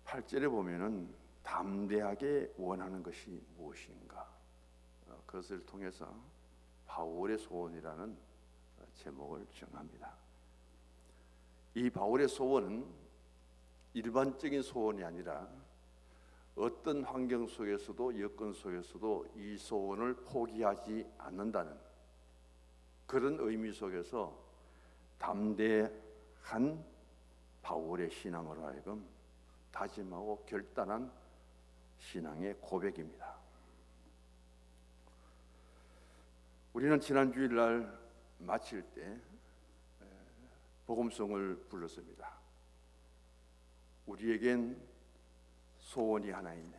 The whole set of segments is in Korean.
8절에 보면은 담대하게 원하는 것이 무엇인가, 그것을 통해서 바울의 소원이라는 제목을 정합니다. 이 바울의 소원은 일반적인 소원이 아니라 어떤 환경 속에서도 여건 속에서도 이 소원을 포기하지 않는다는 그런 의미 속에서 담대한 바울의 신앙으로 하여금 다짐하고 결단한 신앙의 고백입니다. 우리는 지난 주일날 마칠 때 복음송을 불렀습니다. 우리에겐 소원이 하나 있네.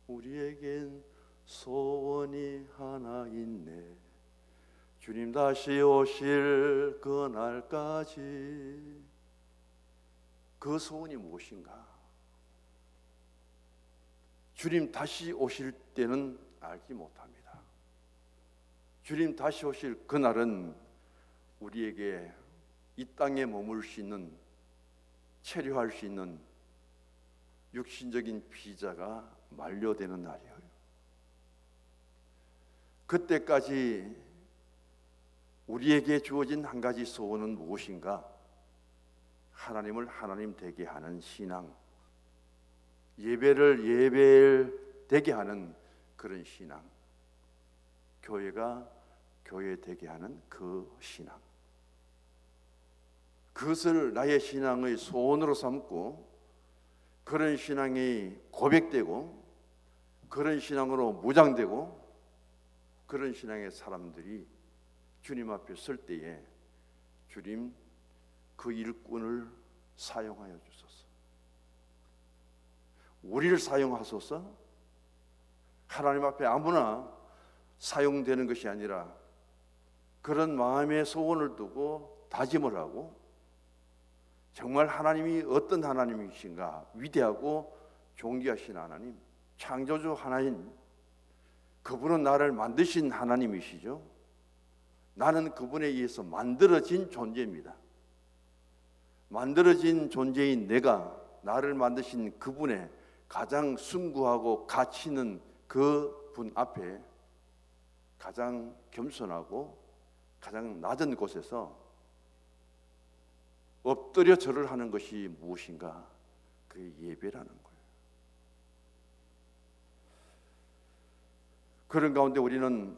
우리에겐 소원이 하나 있네. 주님 다시 오실 그날까지. 그 소원이 무엇인가? 주님 다시 오실 때는 알지 못합니다. 주님 다시 오실 그날은 우리에게 이 땅에 머물 수 있는, 체류할 수 있는 육신적인 비자가 만료되는 날이에요. 그때까지 우리에게 주어진 한 가지 소원은 무엇인가? 하나님을 하나님 되게 하는 신앙, 예배를 예배 되게 하는 그런 신앙, 교회가 교회 되게 하는 그 신앙, 그것을 나의 신앙의 소원으로 삼고 그런 신앙이 고백되고 그런 신앙으로 무장되고 그런 신앙의 사람들이 주님 앞에 설 때에 주님 그 일꾼을 사용하여 주소서. 우리를 사용하소서. 하나님 앞에 아무나 사용되는 것이 아니라 그런 마음의 소원을 두고 다짐을 하고 정말 하나님이 어떤 하나님이신가, 위대하고 존귀하신 하나님, 창조주 하나님, 그분은 나를 만드신 하나님이시죠. 나는 그분에 의해서 만들어진 존재입니다. 만들어진 존재인 내가 나를 만드신 그분의 가장 숭고하고 가치 있는 그 분 앞에 가장 겸손하고 가장 낮은 곳에서 엎드려 절을 하는 것이 무엇인가? 그게 예배라는 거예요. 그런 가운데 우리는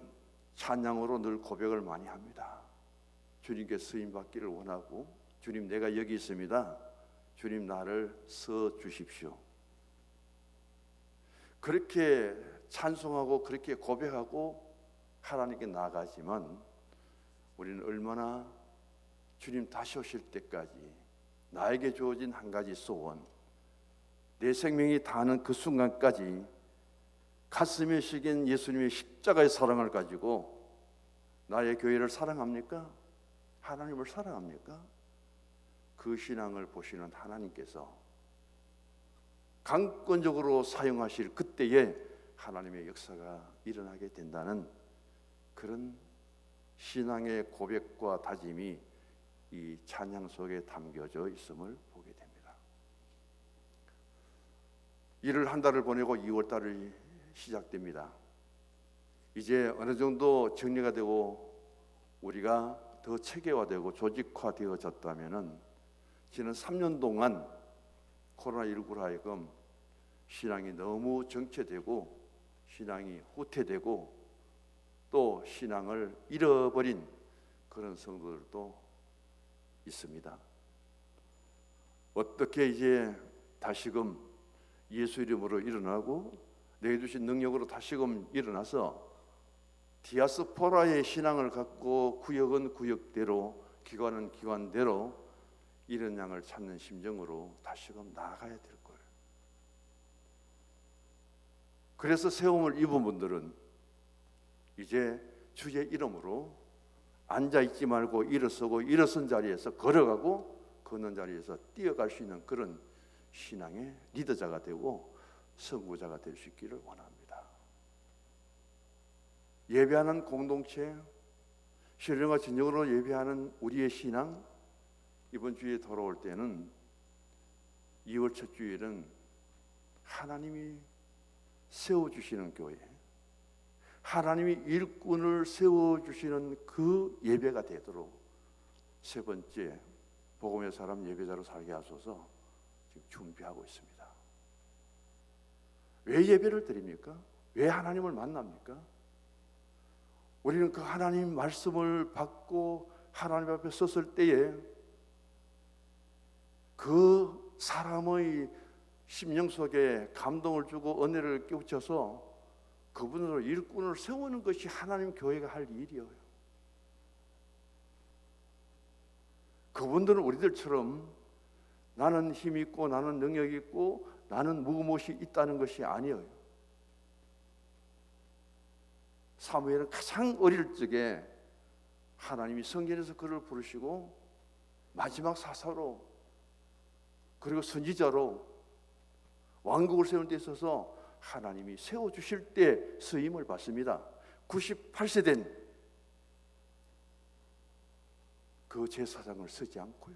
찬양으로 늘 고백을 많이 합니다. 주님께 쓰임 받기를 원하고, 주님 내가 여기 있습니다. 주님 나를 써 주십시오. 그렇게 찬송하고 그렇게 고백하고 하나님께 나아가지만 우리는 얼마나 주님 다시 오실 때까지 나에게 주어진 한 가지 소원, 내 생명이 다하는 그 순간까지 가슴에 새긴 예수님의 십자가의 사랑을 가지고 나의 교회를 사랑합니까? 하나님을 사랑합니까? 그 신앙을 보시는 하나님께서 강권적으로 사용하실 그때에 하나님의 역사가 일어나게 된다는 그런 신앙의 고백과 다짐이 이 찬양 속에 담겨져 있음을 보게 됩니다. 1월 한 달을 보내고 2월 달이 시작됩니다. 이제 어느 정도 정리가 되고 우리가 더 체계화되고 조직화되어졌다면은 지난 3년 동안 코로나19로 하여금 신앙이 너무 정체되고 신앙이 후퇴되고 또 신앙을 잃어버린 그런 성도들도 있습니다. 어떻게 이제 다시금 예수 이름으로 일어나고 내게 주신 능력으로 다시금 일어나서 디아스포라의 신앙을 갖고 구역은 구역대로, 기관은 기관대로 이런 양을 찾는 심정으로 다시금 나아가야 될 거예요. 그래서 세움을 입은 분들은 이제 주의 이름으로 앉아있지 말고 일어서고 일어선 자리에서 걸어가고 걷는 자리에서 뛰어갈 수 있는 그런 신앙의 리더자가 되고 선구자가 될 수 있기를 원합니다. 예배하는 공동체, 신령과 진정으로 예배하는 우리의 신앙, 이번 주에 돌아올 때는 2월 첫 주일은 하나님이 세워주시는 교회, 하나님이 일꾼을 세워주시는 그 예배가 되도록 세 번째 복음의 사람 예배자로 살게 하소서 지금 준비하고 있습니다. 왜 예배를 드립니까? 왜 하나님을 만납니까? 우리는 그 하나님 말씀을 받고 하나님 앞에 섰을 때에 그 사람의 심령 속에 감동을 주고 은혜를 끼쳐서 그분으로 일꾼을 세우는 것이 하나님 교회가 할 일이에요. 그분들은 우리들처럼 나는 힘 있고 나는 능력 있고 나는 무엇이 있다는 것이 아니에요. 사무엘은 가장 어릴 적에 하나님이 성전에서 그를 부르시고 마지막 사사로 그리고 선지자로 왕국을 세우는 데 있어서 하나님이 세워주실 때 쓰임을 받습니다. 98세 된 그 제사장을 쓰지 않고요.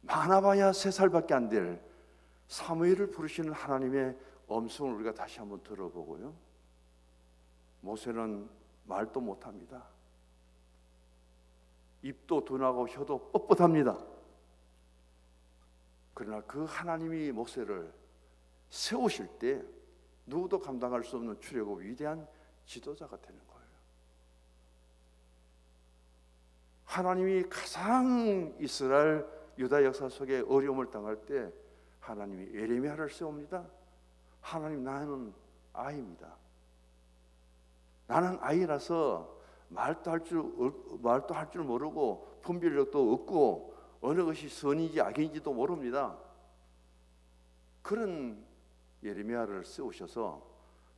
많아봐야 3살밖에 안 될 사무엘을 부르시는 하나님의 음성을 우리가 다시 한번 들어보고요. 모세는 말도 못합니다. 입도 둔하고 혀도 뻣뻣합니다. 그러나 그 하나님이 모세를 세우실 때 누구도 감당할 수 없는 출애굽 위대한 지도자가 되는 거예요. 하나님이 가장 이스라엘 유다 역사 속에 어려움을 당할 때 하나님이 예레미야를 세웁니다. 하나님, 나는 아이입니다. 나는 아이라서 말도 할 줄 모르고 분별력도 없고 어느 것이 선인지 악인지도 모릅니다. 그런 예레미야를 세우셔서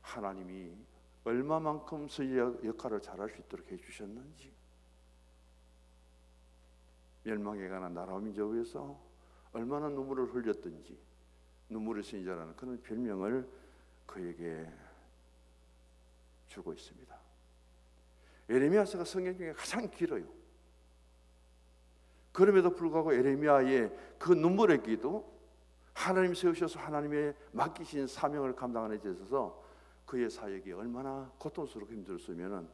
하나님이 얼마만큼 선지자 역할을 잘할 수 있도록 해주셨는지, 멸망에 관한 나라와 민족을 위해서 얼마나 눈물을 흘렸든지 눈물의 선지자라는 그런 별명을 그에게 주고 있습니다. 예레미야서가 성경 중에 가장 길어요. 그럼에도 불구하고 예레미야의 그 눈물의 기도, 하나님 세우셔서 하나님의 맡기신 사명을 감당하는 데 있어서 그의 사역이 얼마나 고통스럽고 힘들었으면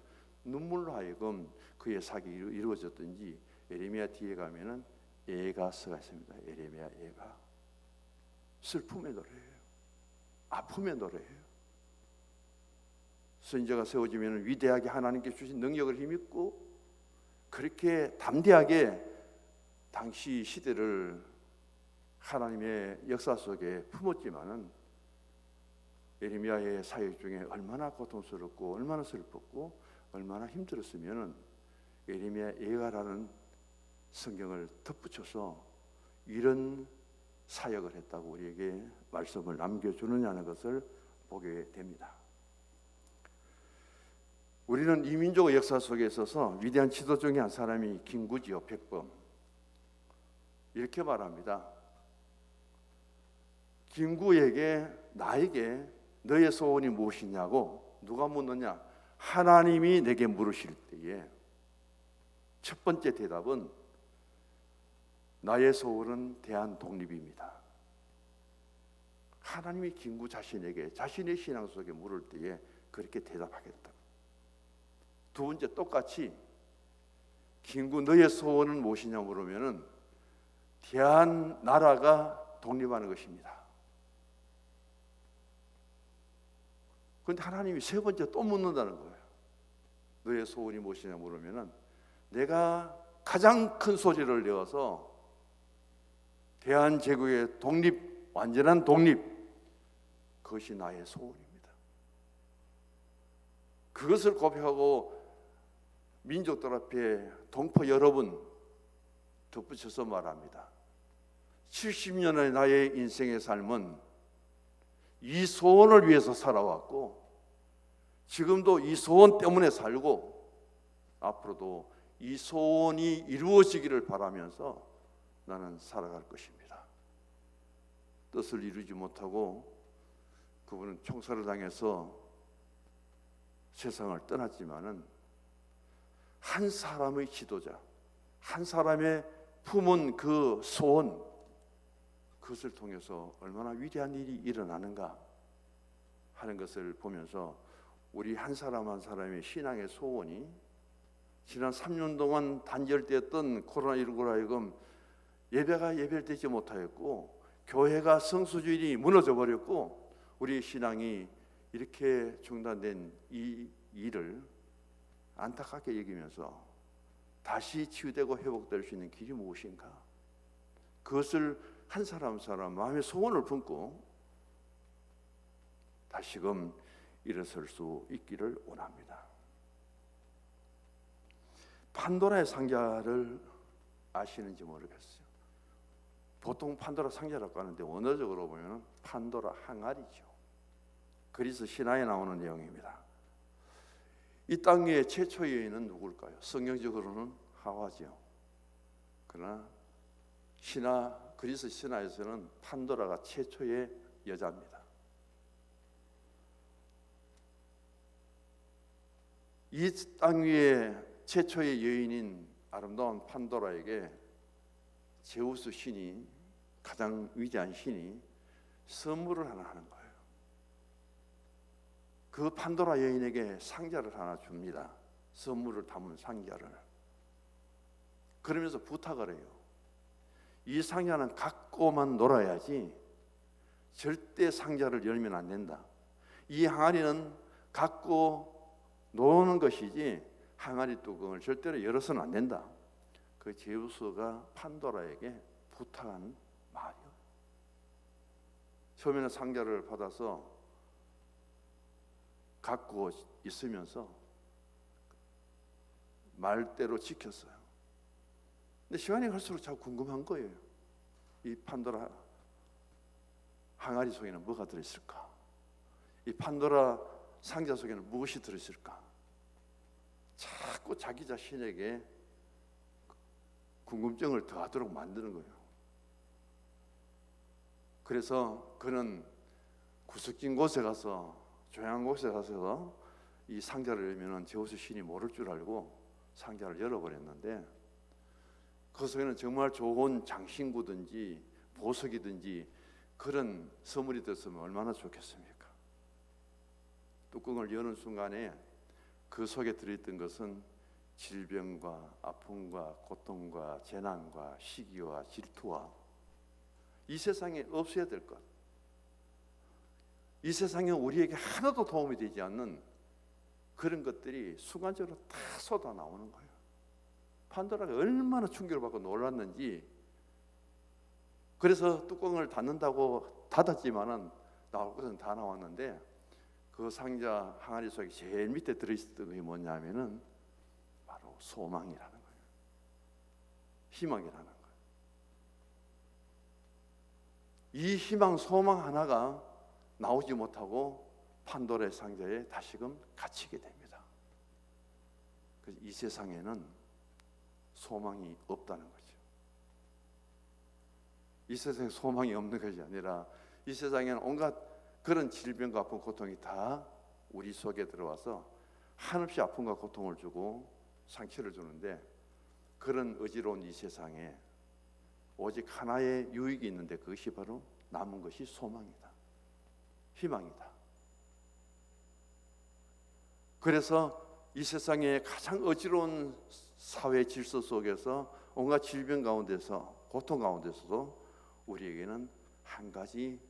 눈물로 하여금 그의 사역이 이루어졌든지 예레미야 뒤에 가면은 예가서가 있습니다. 예레미야 예가. 슬픔의 노래예요. 아픔의 노래예요. 선지자가 세워지면 위대하게 하나님께 주신 능력을 힘입고 그렇게 담대하게 당시 시대를 하나님의 역사 속에 품었지만은 예레미야의 사역 중에 얼마나 고통스럽고 얼마나 슬펐고 얼마나 힘들었으면은 예레미야 예가라는 성경을 덧붙여서 이런 사역을 했다고 우리에게 말씀을 남겨주느냐는 것을 보게 됩니다. 우리는 이 민족의 역사 속에 있어서 위대한 지도 중에 한 사람이 김구지요. 백범. 이렇게 말합니다. 김구에게 나에게 너의 소원이 무엇이냐고 누가 묻느냐? 하나님이 내게 물으실 때에 첫 번째 대답은 나의 소원은 대한 독립입니다. 하나님이 김구 자신에게 자신의 신앙 속에 물을 때에 그렇게 대답하겠다. 두 번째 똑같이 김구 너의 소원은 무엇이냐 물으면은 대한 나라가 독립하는 것입니다. 그런데 하나님이 세 번째 또 묻는다는 거예요. 너의 소원이 무엇이냐 물으면은 내가 가장 큰 소리를 내어서 대한제국의 독립, 완전한 독립, 그것이 나의 소원입니다. 그것을 고백하고 민족들 앞에 동포 여러분 덧붙여서 말합니다. 70년의 나의 인생의 삶은 이 소원을 위해서 살아왔고 지금도 이 소원 때문에 살고 앞으로도 이 소원이 이루어지기를 바라면서 나는 살아갈 것입니다. 뜻을 이루지 못하고 그분은 총살을 당해서 세상을 떠났지만은 한 사람의 지도자, 한 사람의 품은 그 소원, 그것을 통해서 얼마나 위대한 일이 일어나는가 하는 것을 보면서 우리 한 사람 한 사람의 신앙의 소원이 지난 3년 동안 단절되었던 코로나19로 하여금 예배가 예배되지 못하였고 교회가 성수주일이 무너져 버렸고 우리 신앙이 이렇게 중단된 이 일을 안타깝게 여기면서 다시 치유되고 회복될 수 있는 길이 무엇인가? 그것을 한 사람 한 사람 마음의 소원을 품고 다시금 일어설 수 있기를 원합니다. 판도라의 상자를 아시는지 모르겠어요. 보통 판도라 상자라고 하는데 원어적으로 보면 판도라 항아리죠. 그리스 신화에 나오는 내용입니다. 이 땅 위에 최초의 여인은 누굴까요? 성경적으로는 하와죠. 그러나 그리스 신화에서는 판도라가 최초의 여자입니다. 이 땅 위에 최초의 여인인 아름다운 판도라에게 제우스 신이, 가장 위대한 신이 선물을 하나 하는 거예요. 그 판도라 여인에게 상자를 하나 줍니다. 선물을 담은 상자를. 그러면서 부탁을 해요. 이 상자는 갖고만 놀아야지 절대 상자를 열면 안 된다. 이 항아리는 갖고 노는 것이지 항아리 뚜껑을 절대로 열어서는 안 된다. 그 제우스가 판도라에게 부탁한 말이요. 처음에는 상자를 받아서 갖고 있으면서 말대로 지켰어요. 근데 시간이 갈수록 자꾸 궁금한 거예요. 이 판도라 항아리 속에는 뭐가 들어있을까? 이 판도라 상자 속에는 무엇이 들어있을까? 자꾸 자기 자신에게 궁금증을 더하도록 만드는 거예요. 그래서 그는 구석진 곳에 가서, 조용한 곳에 가서 이 상자를 열면은 제우스 신이 모를 줄 알고 상자를 열어버렸는데 그 속에는 정말 좋은 장신구든지 보석이든지 그런 선물이 됐으면 얼마나 좋겠습니까? 뚜껑을 여는 순간에 그 속에 들어있던 것은 질병과 아픔과 고통과 재난과 시기와 질투와 이 세상에 없어야 될 것, 이 세상에 우리에게 하나도 도움이 되지 않는 그런 것들이 순간적으로 다 쏟아 나오는 거예요. 판도라가 얼마나 충격을 받고 놀랐는지. 그래서 뚜껑을 닫는다고 닫았지만은 나올 것은 다 나왔는데 그 상자 항아리 속에 제일 밑에 들어있었던 게 뭐냐면은 바로 소망이라는 거예요. 희망이라는 거예요. 이 희망, 소망 하나가 나오지 못하고 판도라의 상자에 다시금 갇히게 됩니다. 그래서 이 세상에는 소망이 없다는 거죠. 이 세상에 소망이 없는 것이 아니라 이 세상에는 온갖 그런 질병과 아픈 고통이 다 우리 속에 들어와서 한없이 아픔과 고통을 주고 상처를 주는데 그런 어지러운 이 세상에 오직 하나의 유익이 있는데 그것이 바로 남은 것이 소망이다. 희망이다. 그래서 이 세상의 가장 어지러운 사회 질서 속에서 온갖 질병 가운데서 고통 가운데서도 우리에게는 한 가지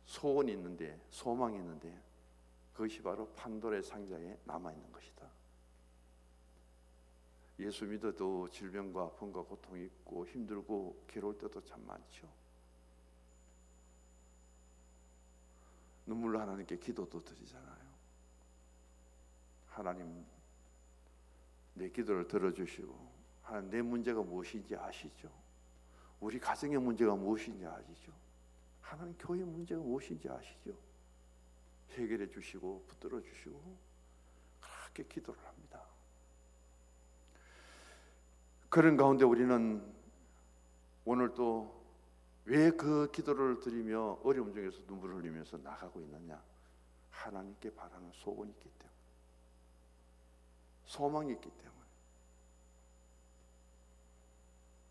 소원이 있는데, 소망이 있는데 그것이 바로 판도라의 상자에 남아있는 것이다. 예수 믿어도 질병과 아픔과 고통이 있고 힘들고 괴로울 때도 참 많죠. 눈물로 하나님께 기도도 드리잖아요. 하나님, 내 기도를 들어주시고 하나님, 내 문제가 무엇인지 아시죠? 우리 가정의 문제가 무엇인지 아시죠? 하나님, 교회 문제가 무엇인지 아시죠? 해결해 주시고 붙들어 주시고 그렇게 기도를 합니다. 그런 가운데 우리는 오늘 또 왜 그 기도를 드리며 어려움 중에서 눈물을 흘리면서 나가고 있느냐? 하나님께 바라는 소원이 있기 때문에, 소망이 있기 때문에.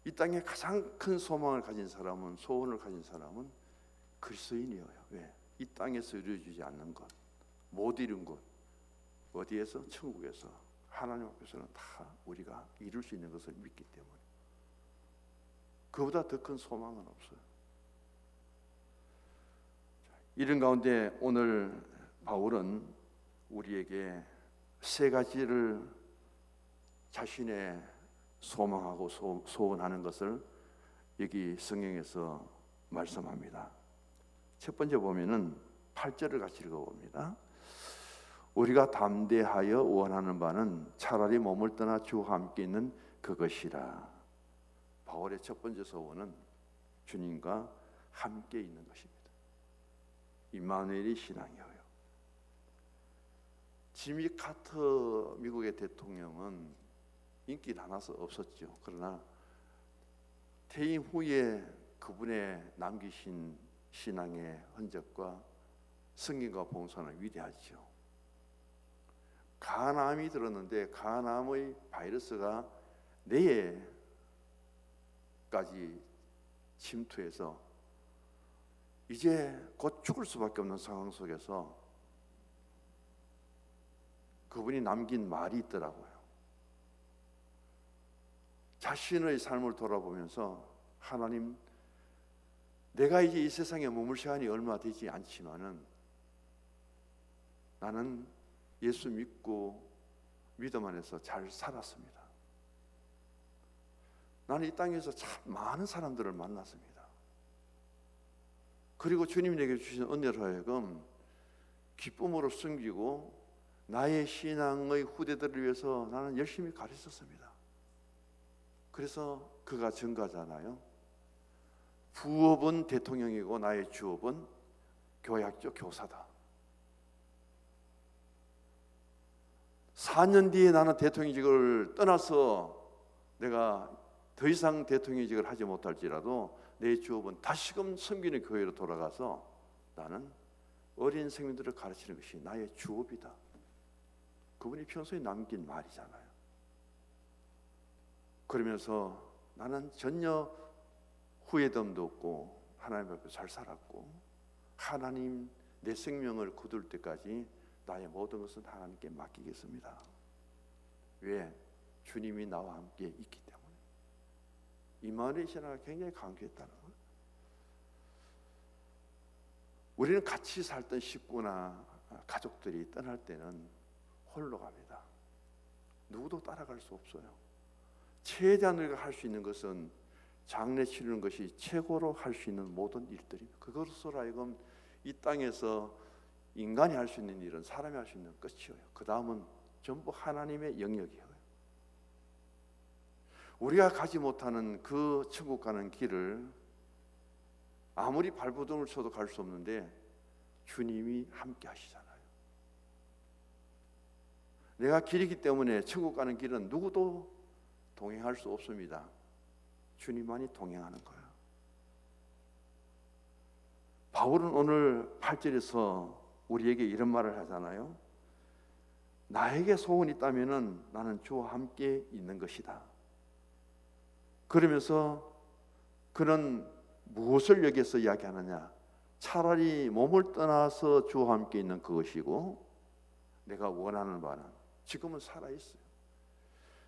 이 땅에 가장 큰 소망을 가진 사람은, 소원을 가진 사람은 그리스도인이에요. 왜? 이 땅에서 이루어지지 않는 것, 못 이룬 것, 어디에서? 천국에서. 하나님 앞에서는 다 우리가 이룰 수 있는 것을 믿기 때문에 그보다 더 큰 소망은 없어요. 이런 가운데 오늘 바울은 우리에게 세 가지를 자신의 소망하고 소원하는 것을 여기 성경에서 말씀합니다. 첫 번째 보면은 8절을 같이 읽어봅니다. 우리가 담대하여 원하는 바는 차라리 몸을 떠나 주와 함께 있는 그것이라. 바울의 첫 번째 소원은 주님과 함께 있는 것입니다. 임마누엘의 신앙이에요. 지미 카터 미국의 대통령은 인기 나눠서 없었죠. 그러나 퇴임 후에 그분의 남기신 신앙의 흔적과 승인과 봉사는 위대하죠. 간암이 들었는데 간암의 바이러스가 뇌에까지 침투해서 이제 곧 죽을 수밖에 없는 상황 속에서 그분이 남긴 말이 있더라고요. 자신의 삶을 돌아보면서 하나님, 내가 이제 이 세상에 머물 시간이 얼마 되지 않지만은 나는 예수 믿고 믿음 안에서 잘 살았습니다. 나는 이 땅에서 참 많은 사람들을 만났습니다. 그리고 주님이 내게 주신 은혜로 하여금 기쁨으로 숨기고 나의 신앙의 후대들을 위해서 나는 열심히 가르쳤습니다. 그래서 그가 증가잖아요. 부업은 대통령이고 나의 주업은 교회학교 교사다. 4년 뒤에 나는 대통령직을 떠나서 내가 더 이상 대통령직을 하지 못할지라도 내 주업은 다시금 섬기는 교회로 돌아가서 나는 어린 생명들을 가르치는 것이 나의 주업이다. 그분이 평소에 남긴 말이잖아요. 그러면서 나는 전혀 후회됨도 없고 하나님 앞에 잘 살았고 하나님 내 생명을 거둘 때까지 나의 모든 것은 하나님께 맡기겠습니다. 왜? 주님이 나와 함께 있기 때문에. 임마누엘 신앙을 굉장히 강조했다는 거예요. 우리는 같이 살던 식구나 가족들이 떠날 때는 홀로 갑니다. 누구도 따라갈 수 없어요. 최대한 우리가 할 수 있는 것은 장례 치르는 것이 최고로 할 수 있는 모든 일들입니다. 그것으로 하여금 이 땅에서 인간이 할 수 있는 일은 사람이 할 수 있는 끝이에요. 그 다음은 전부 하나님의 영역이에요. 우리가 가지 못하는 그 천국 가는 길을 아무리 발버둥을 쳐도 갈 수 없는데 주님이 함께 하시잖아요. 내가 길이기 때문에 천국 가는 길은 누구도 동행할 수 없습니다. 주님만이 동행하는 거예요. 바울은 오늘 8절에서 우리에게 이런 말을 하잖아요. 나에게 소원이 있다면 나는 주와 함께 있는 것이다. 그러면서 그는 무엇을 여기서 이야기하느냐? 차라리 몸을 떠나서 주와 함께 있는 그것이고 내가 원하는 바는 지금은 살아있어요.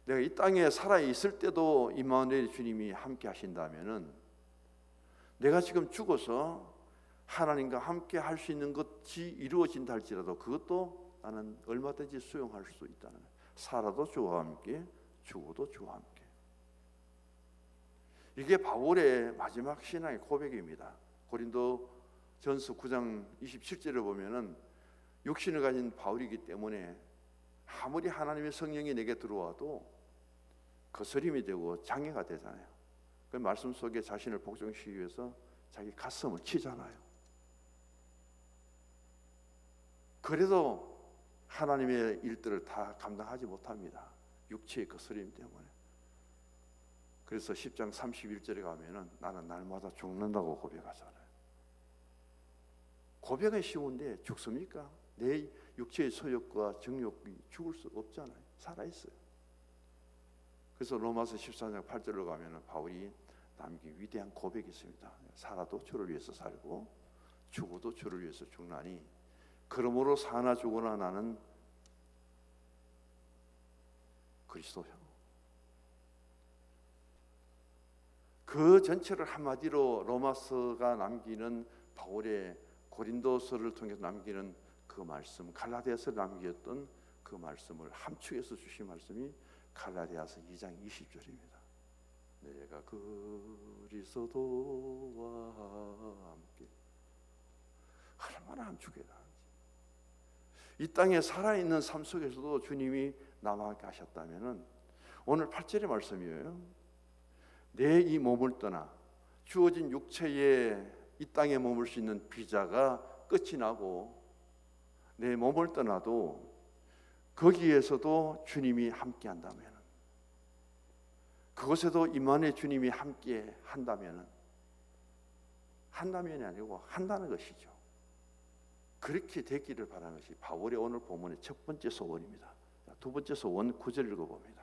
내가 이 땅에 살아있을 때도 임마누엘 주님이 함께 하신다면은 내가 지금 죽어서 하나님과 함께 할 수 있는 것이 이루어진다 할지라도 그것도 나는 얼마든지 수용할 수 있다는 거예요. 살아도 주와 함께, 죽어도 주와 함께. 이게 바울의 마지막 신앙의 고백입니다. 고린도전서 9장 27절을 보면은 육신을 가진 바울이기 때문에 아무리 하나님의 성령이 내게 들어와도 거스림이 되고 장애가 되잖아요. 그 말씀 속에 자신을 복종시키기 위해서 자기 가슴을 치잖아요. 그래도 하나님의 일들을 다 감당하지 못합니다. 육체의 거스림 때문에. 그래서 10장 31절에 가면은 나는 날마다 죽는다고 고백하잖아요. 고백은 쉬운데 죽습니까? 내 육체의 소욕과 정욕이 죽을 수 없잖아요. 살아있어요. 그래서 로마서 14장 8절로 가면은 바울이 남긴 위대한 고백이 있습니다. 살아도 주를 위해서 살고 죽어도 주를 위해서 죽나니 그러므로 사나 죽으나 나는 그리스도요. 그 전체를 한마디로 로마서가 남기는 바울의 고린도서를 통해서 남기는 그 말씀, 갈라디아서를 남겼던 그 말씀을 함축해서 주신 말씀이 갈라디아서 2장 20절입니다. 내가 그리스도와 함께. 얼마나 함축해야 하는지. 이 땅에 살아있는 삶 속에서도 주님이 남아있게 하셨다면 오늘 8절의 말씀이에요. 내 이 몸을 떠나 주어진 육체에 이 땅에 머물 수 있는 비자가 끝이 나고 내 몸을 떠나도 거기에서도 주님이 함께 한다면, 그곳에도 임만의 주님이 함께 한다면, 한다면이 아니고 한다는 것이죠. 그렇게 되기를 바라는 것이 바울의 오늘 본문의 첫 번째 소원입니다. 두 번째 소원 9절 읽어봅니다.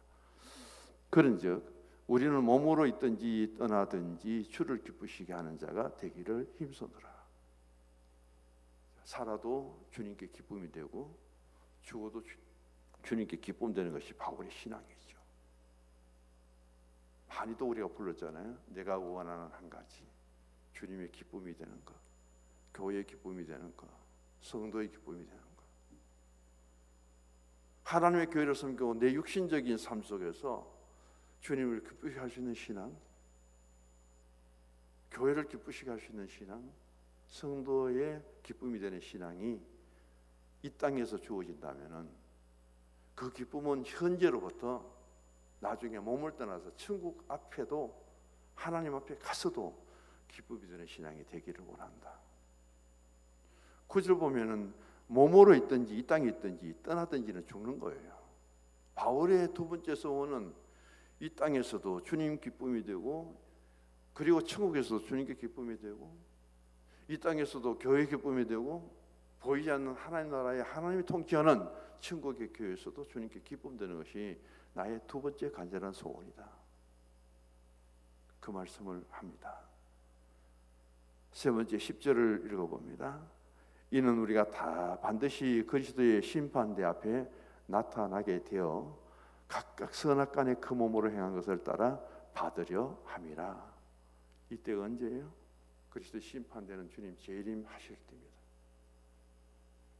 그런즉 우리는 몸으로 있든지 떠나든지 주를 기쁘시게 하는 자가 되기를 힘쓰노라. 살아도 주님께 기쁨이 되고 죽어도 주님께 기쁨 되는 것이 바울의 신앙이죠. 많이도 우리가 불렀잖아요. 내가 원하는 한 가지, 주님의 기쁨이 되는 것, 교회의 기쁨이 되는 것, 성도의 기쁨이 되는 것. 하나님의 교회를 섬기고 내 육신적인 삶 속에서 주님을 기쁘시게 할 수 있는 신앙, 교회를 기쁘시게 할 수 있는 신앙, 성도의 기쁨이 되는 신앙이 이 땅에서 주어진다면 그 기쁨은 현재로부터 나중에 몸을 떠나서 천국 앞에도 하나님 앞에 가서도 기쁨이 되는 신앙이 되기를 원한다. 9절 보면은 몸으로 있든지 이 땅에 있든지 떠나든지는 죽는 거예요. 바울의 두 번째 소원은 이 땅에서도 주님 기쁨이 되고 그리고 천국에서도 주님께 기쁨이 되고 이 땅에서도 교회 기쁨이 되고 보이지 않는 하나님 나라의 하나님이 통치하는 천국의 교회에서도 주님께 기쁨 되는 것이 나의 두 번째 간절한 소원이다. 그 말씀을 합니다. 세 번째 10절을 읽어봅니다. 이는 우리가 다 반드시 그리스도의 심판대 앞에 나타나게 되어 각각 선악간의 그 몸으로 행한 것을 따라 받으려 함이라. 이때가 언제예요? 그리스도 심판되는 주님 재림하실 때입니다.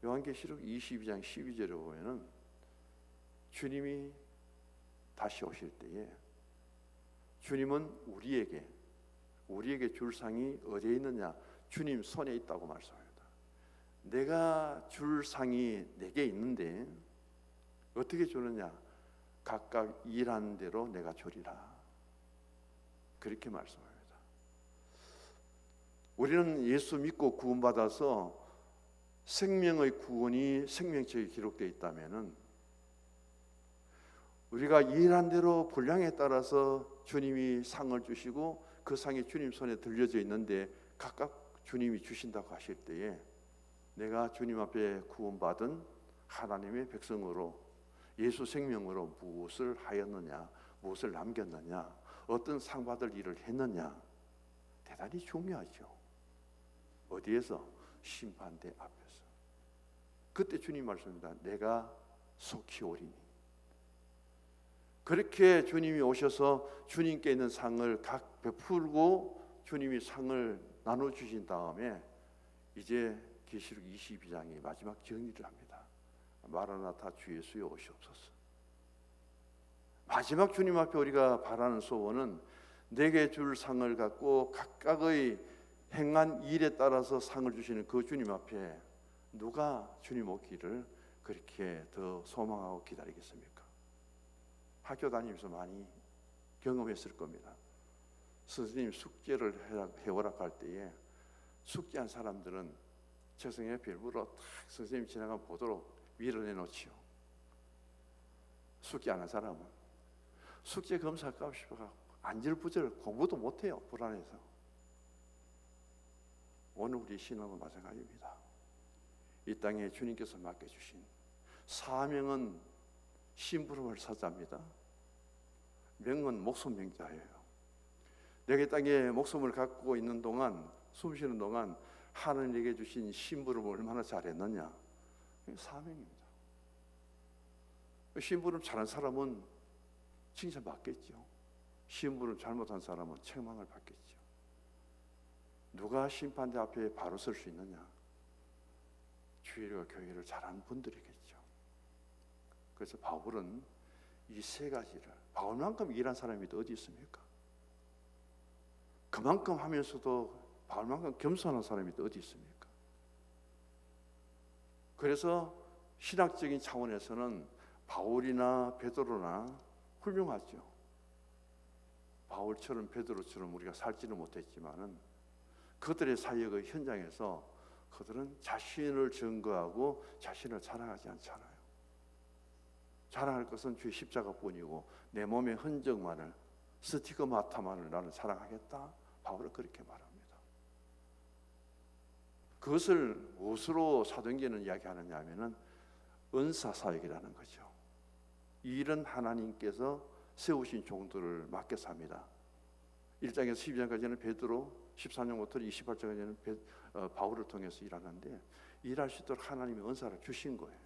요한계시록 22장 12절에 보면은 주님이 다시 오실 때에 주님은 우리에게 줄 상이 어디에 있느냐? 주님 손에 있다고 말씀합니다. 내가 줄 상이 내게 있는데 어떻게 주느냐? 각각 일한 대로 내가 주리라. 그렇게 말씀합니다. 우리는 예수 믿고 구원받아서 생명의 구원이 생명책에 기록되어 있다면은 우리가 일한 대로 분량에 따라서 주님이 상을 주시고 그 상이 주님 손에 들려져 있는데 각각 주님이 주신다고 하실 때에 내가 주님 앞에 구원받은 하나님의 백성으로 예수 생명으로 무엇을 하였느냐, 무엇을 남겼느냐, 어떤 상 받을 일을 했느냐, 대단히 중요하죠. 어디에서? 심판대 앞에서. 그때 주님 말씀입니다. 내가 속히 오리니. 그렇게 주님이 오셔서 주님께 있는 상을 각 베풀고 주님이 상을 나눠주신 다음에 이제 계시록 22장이 마지막 정리를 합니다. 마라나타 주 예수여 오시옵소서. 마지막 주님 앞에 우리가 바라는 소원은 내게 줄 상을 갖고 각각의 행한 일에 따라서 상을 주시는 그 주님 앞에 누가 주님 오기를 그렇게 더 소망하고 기다리겠습니까? 학교 다니면서 많이 경험했을 겁니다. 선생님 숙제를 해오라 할 때에 숙제한 사람들은 책상에 별부러 탁 선생님 지나가면 보도록 위를 내놓지요. 숙제 안 한 사람은 숙제 검사할까 싶어서 안절부절 공부도 못해요. 불안해서. 오늘 우리 신앙은 마찬가지입니다. 이 땅에 주님께서 맡겨주신 사명은 심부름을 사자입니다. 명은 목숨 명자예요. 내가 이 땅에 목숨을 갖고 있는 동안, 숨 쉬는 동안 하나님에게 주신 심부름을 얼마나 잘했느냐, 사명입니다. 심부름 잘한 사람은 칭찬받겠죠. 심부름 잘못한 사람은 책망을 받겠죠. 누가 심판대 앞에 바로 설 수 있느냐? 주일과 교회를 잘하는 분들이겠죠. 그래서 바울은 이 세 가지를, 바울만큼 일한 사람이 어디 있습니까? 그만큼 하면서도 바울만큼 겸손한 사람이 어디 있습니까? 그래서 신학적인 차원에서는 바울이나 베드로나 훌륭하죠. 바울처럼 베드로처럼 우리가 살지는 못했지만은 그들의 사역의 현장에서 그들은 자신을 증거하고 자신을 자랑하지 않잖아요. 자랑할 것은 주의 십자가뿐이고 내 몸의 흔적만을, 스티그마타만을 나는 자랑하겠다. 바울은 그렇게 말합니다. 그것을 무엇으로 사도행전은 이야기하느냐 하면은 은사 사역이라는 거죠. 이 일은 하나님께서 세우신 종들을 맡겨서 합니다. 1장에서 12장까지는 베드로, 13장부터 28장까지는 바울을 통해서 일하는데, 일할 수 있도록 하나님이 은사를 주신 거예요.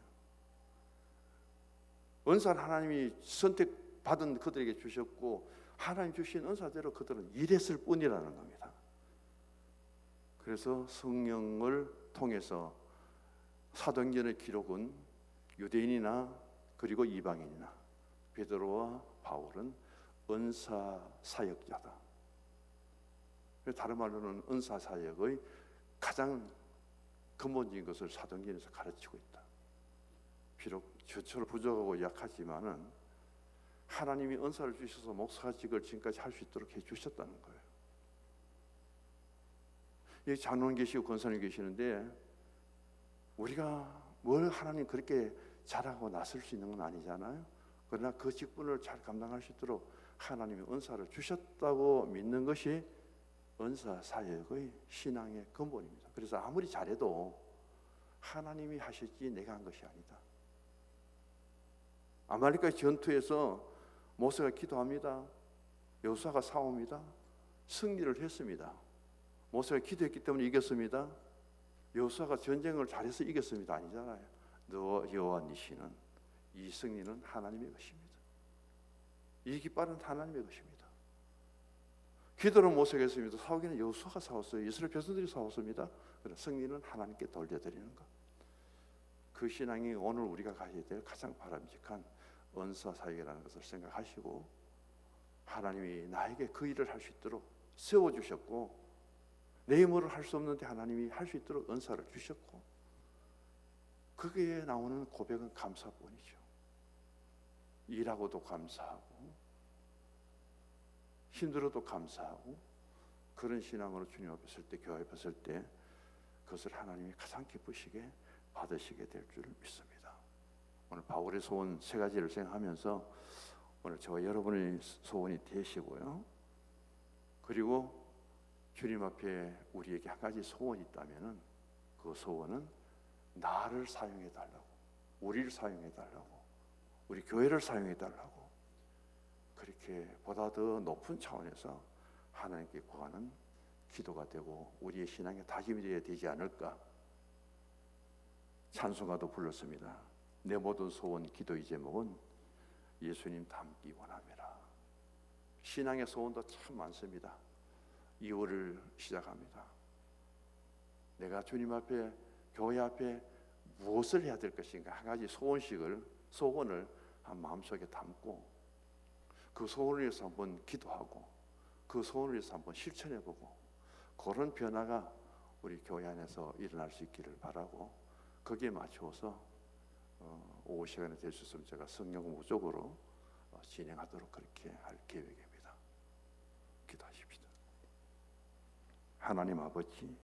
은사는 하나님이 선택받은 그들에게 주셨고 하나님 주신 은사대로 그들은 일했을 뿐이라는 겁니다. 그래서 성령을 통해서 사도행전의 기록은 유대인이나 그리고 이방인이나 베드로와 바울은 은사 사역자다. 다른 말로는 은사 사역의 가장 근본적인 것을 사도행전에서 가르치고 있다. 비록 저처럼 부족하고 약하지만은 하나님이 은사를 주셔서 목사직을 지금까지 할 수 있도록 해주셨다는 거예요. 여기 장로님 계시고 권사님 계시는데 우리가 뭘 하나님 그렇게 잘하고 나설 수 있는 건 아니잖아요. 그러나 그 직분을 잘 감당할 수 있도록 하나님이 은사를 주셨다고 믿는 것이 은사 사역의 신앙의 근본입니다. 그래서 아무리 잘해도 하나님이 하셨지 내가 한 것이 아니다. 아말렉과의 전투에서 모세가 기도합니다. 여호수아가 싸웁니다. 승리를 했습니다. 모세가 기도했기 때문에 이겼습니다. 여호수아가 전쟁을 잘해서 이겼습니다. 아니잖아요. 너 여호와 니시는, 이 승리는 하나님의 것입니다. 이 깃발은 하나님의 것입니다. 기도는 모세가 했습니다. 싸우기는 여호수아가 싸웠어요. 이스라엘 백성들이 싸웠습니다. 그래서 승리는 하나님께 돌려드리는 것. 그 신앙이 오늘 우리가 가져야 될 가장 바람직한 은사 사역이라는 것을 생각하시고, 하나님이 나에게 그 일을 할 수 있도록 세워주셨고, 내 힘으로 할 수 없는데 하나님이 할 수 있도록 은사를 주셨고, 거기에 나오는 고백은 감사뿐이죠. 일하고도 감사하고 힘들어도 감사하고, 그런 신앙으로 주님 앞에 설 때, 교회 앞에 설 때 그것을 하나님이 가장 기쁘시게 받으시게 될 줄 믿습니다. 오늘 바울의 소원 세 가지를 생각하면서 오늘 저와 여러분의 소원이 되시고요. 그리고 주님 앞에 우리에게 한 가지 소원이 있다면은 그 소원은 나를 사용해 달라고, 우리를 사용해 달라고, 우리 교회를 사용해 달라고, 그렇게 보다 더 높은 차원에서 하나님께 구하는 기도가 되고 우리의 신앙의 다짐이 되어야 되지 않을까. 찬송가도 불렀습니다. 내 모든 소원 기도의 제목은 예수님 닮기 원함이라. 신앙의 소원도 참 많습니다. 2월을 시작합니다. 내가 주님 앞에, 교회 앞에 무엇을 해야 될 것인가, 한 가지 소원을 한 마음속에 담고 그 소원을 위해서 한번 기도하고 그 소원을 위해서 한번 실천해보고, 그런 변화가 우리 교회 안에서 일어날 수 있기를 바라고, 거기에 맞추어서 오후 시간에 될 수 있으면 제가 성경 공부 쪽으로 진행하도록 그렇게 할 계획입니다. 기도하십시다. 하나님 아버지,